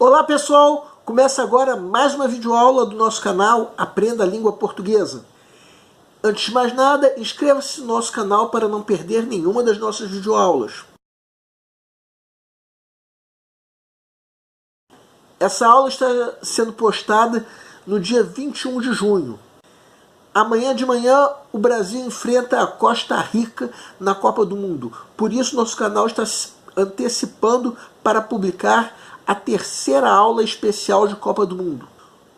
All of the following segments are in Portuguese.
Olá pessoal, começa agora mais uma videoaula do nosso canal Aprenda a Língua Portuguesa. Antes de mais nada, inscreva-se no nosso canal para não perder nenhuma das nossas videoaulas. Essa aula está sendo postada no dia 21 de junho. Amanhã de manhã, o Brasil enfrenta a Costa Rica na Copa do Mundo. Por isso, nosso canal está se antecipando para publicar a terceira aula especial de Copa do Mundo.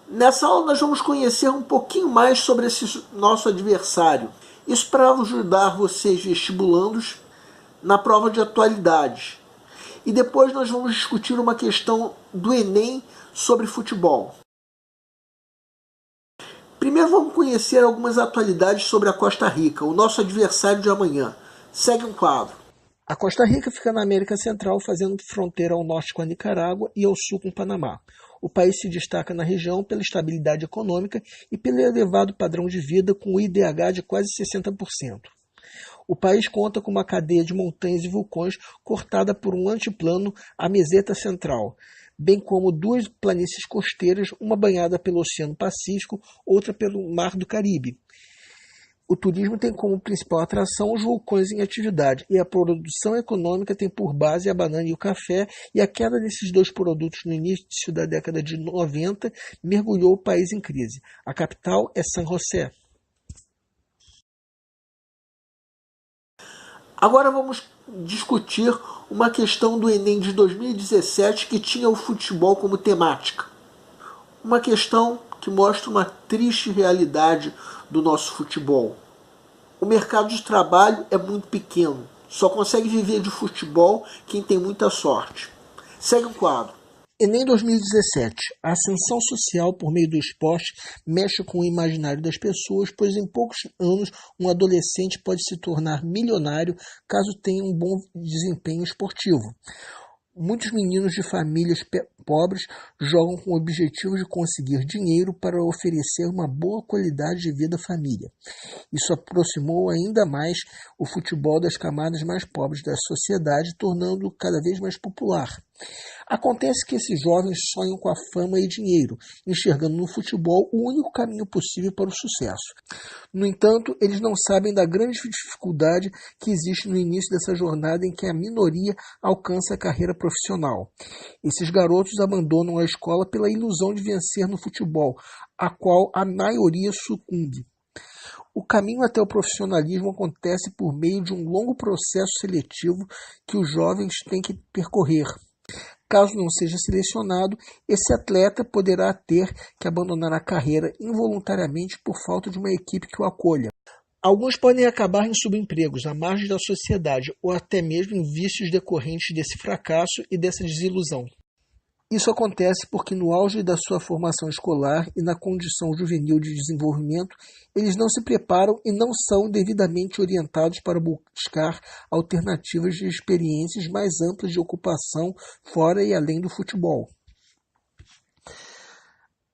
Nessa aula nós vamos conhecer um pouquinho mais sobre esse nosso adversário. Isso para ajudar vocês vestibulandos na prova de atualidades. E depois nós vamos discutir uma questão do Enem sobre futebol. Primeiro vamos conhecer algumas atualidades sobre a Costa Rica, o nosso adversário de amanhã. Segue um quadro. A Costa Rica fica na América Central, fazendo fronteira ao norte com a Nicarágua e ao sul com o Panamá. O país se destaca na região pela estabilidade econômica e pelo elevado padrão de vida, com o IDH de quase 60%. O país conta com uma cadeia de montanhas e vulcões cortada por um antiplano, a Meseta Central, bem como duas planícies costeiras, uma banhada pelo Oceano Pacífico, outra pelo Mar do Caribe. O turismo tem como principal atração os vulcões em atividade, e a produção econômica tem por base a banana e o café, e a queda desses dois produtos no início da década de 90 mergulhou o país em crise. A capital é San José. Agora vamos discutir uma questão do Enem de 2017 que tinha o futebol como temática. Uma questão que mostra uma triste realidade do nosso futebol. O mercado de trabalho é muito pequeno. Só consegue viver de futebol quem tem muita sorte. Segue o quadro. Enem 2017. A ascensão social por meio do esporte mexe com o imaginário das pessoas, pois em poucos anos um adolescente pode se tornar milionário caso tenha um bom desempenho esportivo. Muitos meninos de famílias pobres jogam com o objetivo de conseguir dinheiro para oferecer uma boa qualidade de vida à família. Isso aproximou ainda mais o futebol das camadas mais pobres da sociedade, tornando-o cada vez mais popular. Acontece que esses jovens sonham com a fama e dinheiro, enxergando no futebol o único caminho possível para o sucesso. No entanto, eles não sabem da grande dificuldade que existe no início dessa jornada em que a minoria alcança a carreira profissional. Esses garotos abandonam a escola pela ilusão de vencer no futebol, a qual a maioria sucumbe. O caminho até o profissionalismo acontece por meio de um longo processo seletivo que os jovens têm que percorrer. Caso não seja selecionado, esse atleta poderá ter que abandonar a carreira involuntariamente por falta de uma equipe que o acolha. Alguns podem acabar em subempregos, à margem da sociedade, ou até mesmo em vícios decorrentes desse fracasso e dessa desilusão. Isso acontece porque no auge da sua formação escolar e na condição juvenil de desenvolvimento, eles não se preparam e não são devidamente orientados para buscar alternativas de experiências mais amplas de ocupação fora e além do futebol.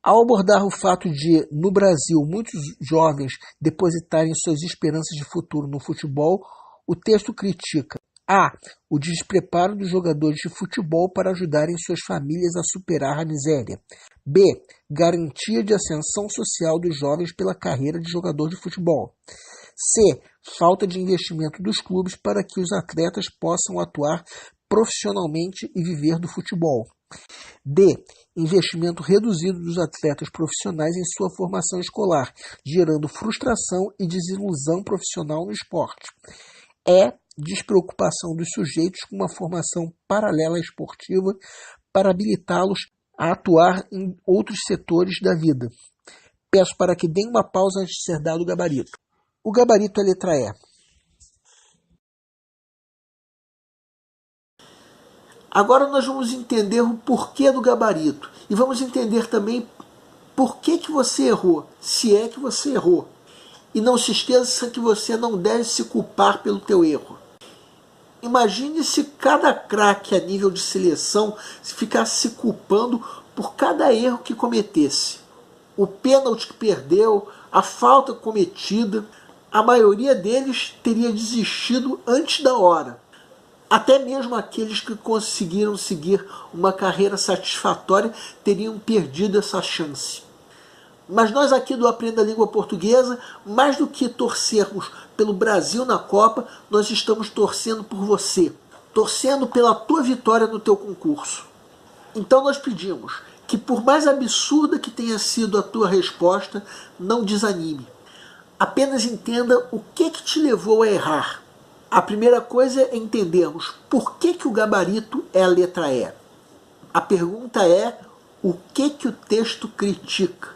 Ao abordar o fato de, no Brasil, muitos jovens depositarem suas esperanças de futuro no futebol, o texto critica A. O despreparo dos jogadores de futebol para ajudarem suas famílias a superar a miséria. B. Garantia de ascensão social dos jovens pela carreira de jogador de futebol. C. Falta de investimento dos clubes para que os atletas possam atuar profissionalmente e viver do futebol. D. Investimento reduzido dos atletas profissionais em sua formação escolar, gerando frustração e desilusão profissional no esporte. E. Despreocupação dos sujeitos com uma formação paralela esportiva para habilitá-los a atuar em outros setores da vida. Peço para que deem uma pausa antes de ser dado o gabarito. O gabarito é a letra E. Agora nós vamos entender o porquê do gabarito e vamos entender também por que você errou, se é que você errou. E não se esqueça que você não deve se culpar pelo teu erro. Imagine se cada craque a nível de seleção ficasse se culpando por cada erro que cometesse. O pênalti que perdeu, a falta cometida, a maioria deles teria desistido antes da hora. Até mesmo aqueles que conseguiram seguir uma carreira satisfatória teriam perdido essa chance. Mas nós aqui do Aprenda a Língua Portuguesa, mais do que torcermos pelo Brasil na Copa, nós estamos torcendo por você, torcendo pela tua vitória no teu concurso. Então nós pedimos que, por mais absurda que tenha sido a tua resposta, não desanime. Apenas entenda o que te levou a errar. A primeira coisa é entendermos por que o gabarito é a letra E. A pergunta é o que o texto critica.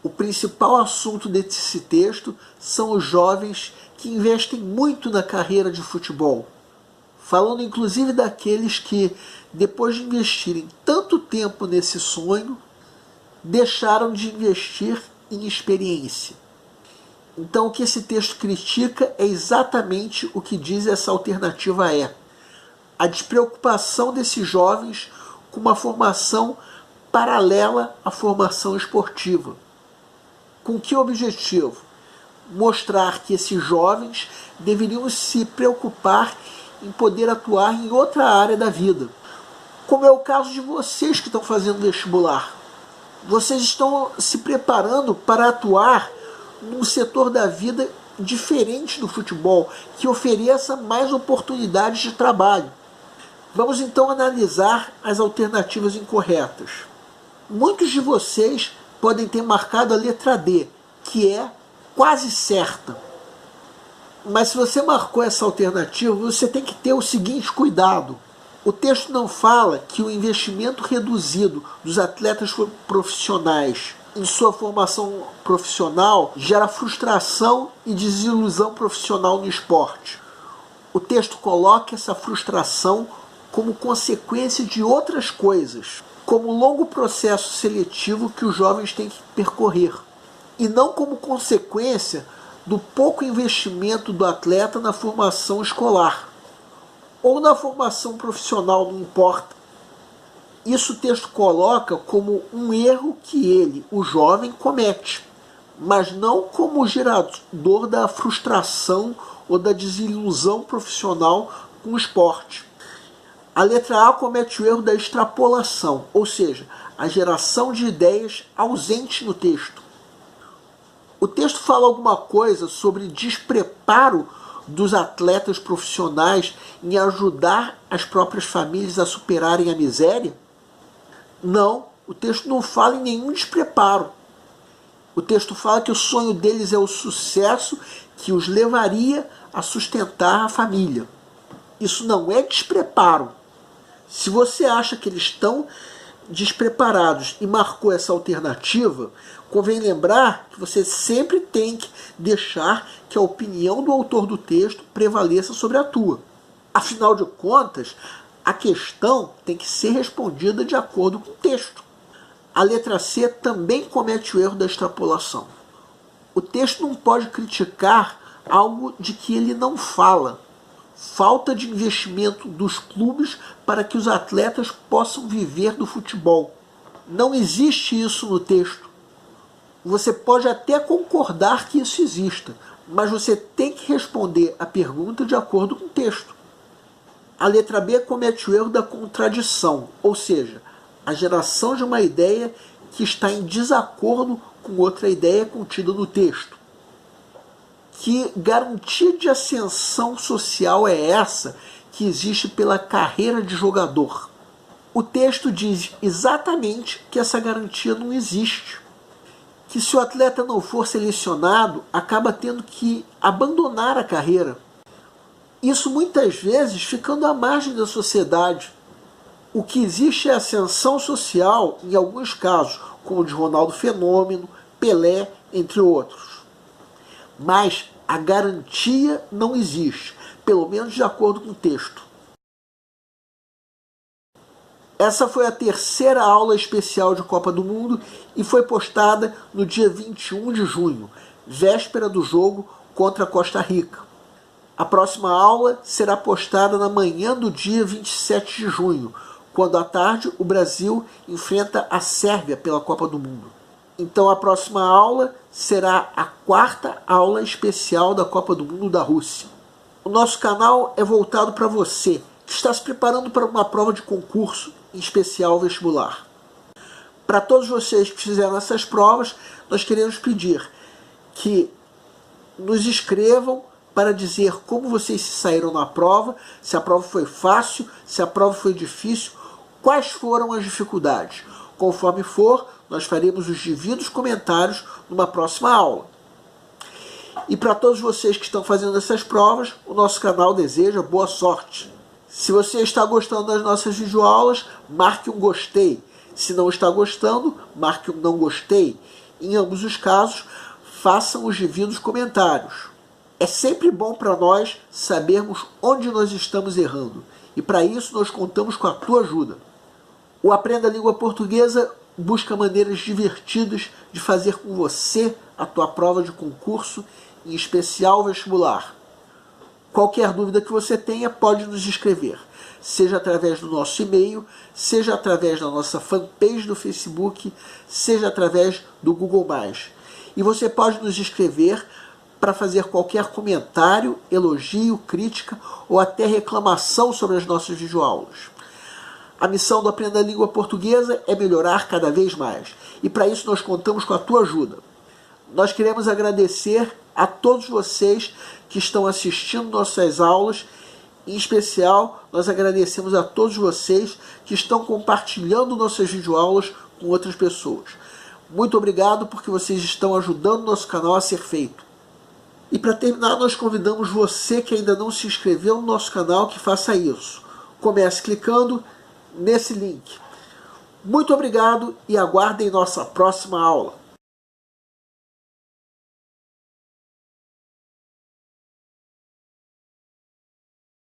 O principal assunto desse texto são os jovens que investem muito na carreira de futebol. Falando inclusive daqueles que, depois de investirem tanto tempo nesse sonho, deixaram de investir em experiência. Então o que esse texto critica é exatamente o que diz essa alternativa E. A despreocupação desses jovens com uma formação paralela à formação esportiva. Com que objetivo? Mostrar que esses jovens deveriam se preocupar em poder atuar em outra área da vida. Como é o caso de vocês que estão fazendo vestibular. Vocês estão se preparando para atuar num setor da vida diferente do futebol, que ofereça mais oportunidades de trabalho. Vamos então analisar as alternativas incorretas. Muitos de vocês podem ter marcado a letra D, que é quase certa. Mas se você marcou essa alternativa, você tem que ter o seguinte cuidado. O texto não fala que o investimento reduzido dos atletas profissionais em sua formação profissional gera frustração e desilusão profissional no esporte. O texto coloca essa frustração como consequência de outras coisas, como o longo processo seletivo que os jovens têm que percorrer, e não como consequência do pouco investimento do atleta na formação escolar ou na formação profissional, não importa. Isso o texto coloca como um erro que ele, o jovem, comete, mas não como gerador da frustração ou da desilusão profissional com o esporte. A letra A comete o erro da extrapolação, ou seja, a geração de ideias ausente no texto. O texto fala alguma coisa sobre despreparo dos atletas profissionais em ajudar as próprias famílias a superarem a miséria? Não, o texto não fala em nenhum despreparo. O texto fala que o sonho deles é o sucesso que os levaria a sustentar a família. Isso não é despreparo. Se você acha que eles estão despreparados e marcou essa alternativa, convém lembrar que você sempre tem que deixar que a opinião do autor do texto prevaleça sobre a tua. Afinal de contas, a questão tem que ser respondida de acordo com o texto. A letra C também comete o erro da extrapolação. O texto não pode criticar algo de que ele não fala. Falta de investimento dos clubes para que os atletas possam viver do futebol. Não existe isso no texto. Você pode até concordar que isso exista, mas você tem que responder a pergunta de acordo com o texto. A letra B comete o erro da contradição, ou seja, a geração de uma ideia que está em desacordo com outra ideia contida no texto. Que garantia de ascensão social é essa que existe pela carreira de jogador? O texto diz exatamente que essa garantia não existe. Que se o atleta não for selecionado, acaba tendo que abandonar a carreira. Isso muitas vezes ficando à margem da sociedade. O que existe é ascensão social, em alguns casos, como o de Ronaldo Fenômeno, Pelé, entre outros. Mas a garantia não existe, pelo menos de acordo com o texto. Essa foi a terceira aula especial de Copa do Mundo e foi postada no dia 21 de junho, véspera do jogo contra a Costa Rica. A próxima aula será postada na manhã do dia 27 de junho, quando à tarde o Brasil enfrenta a Sérvia pela Copa do Mundo. Então a próxima aula será a quarta aula especial da Copa do Mundo da Rússia. O nosso canal é voltado para você que está se preparando para uma prova de concurso, em especial vestibular. Para todos vocês que fizeram essas provas, nós queremos pedir que nos escrevam para dizer como vocês se saíram na prova, se a prova foi fácil, se a prova foi difícil, quais foram as dificuldades. Conforme for, nós faremos os devidos comentários numa próxima aula. E para todos vocês que estão fazendo essas provas, o nosso canal deseja boa sorte. Se você está gostando das nossas videoaulas, marque um gostei. Se não está gostando, marque um não gostei. Em ambos os casos, façam os devidos comentários. É sempre bom para nós sabermos onde nós estamos errando. E para isso nós contamos com a tua ajuda. O Aprenda a Língua Portuguesa busca maneiras divertidas de fazer com você a tua prova de concurso, em especial vestibular. Qualquer dúvida que você tenha, pode nos escrever, seja através do nosso e-mail, seja através da nossa fanpage do Facebook, seja através do Google+. E você pode nos escrever para fazer qualquer comentário, elogio, crítica ou até reclamação sobre as nossas videoaulas. A missão do Aprenda a Língua Portuguesa é melhorar cada vez mais. E para isso nós contamos com a tua ajuda. Nós queremos agradecer a todos vocês que estão assistindo nossas aulas. Em especial, nós agradecemos a todos vocês que estão compartilhando nossas videoaulas com outras pessoas. Muito obrigado porque vocês estão ajudando nosso canal a ser feito. E para terminar, nós convidamos você que ainda não se inscreveu no nosso canal que faça isso. Comece clicando nesse link. Muito obrigado e aguardem nossa próxima aula.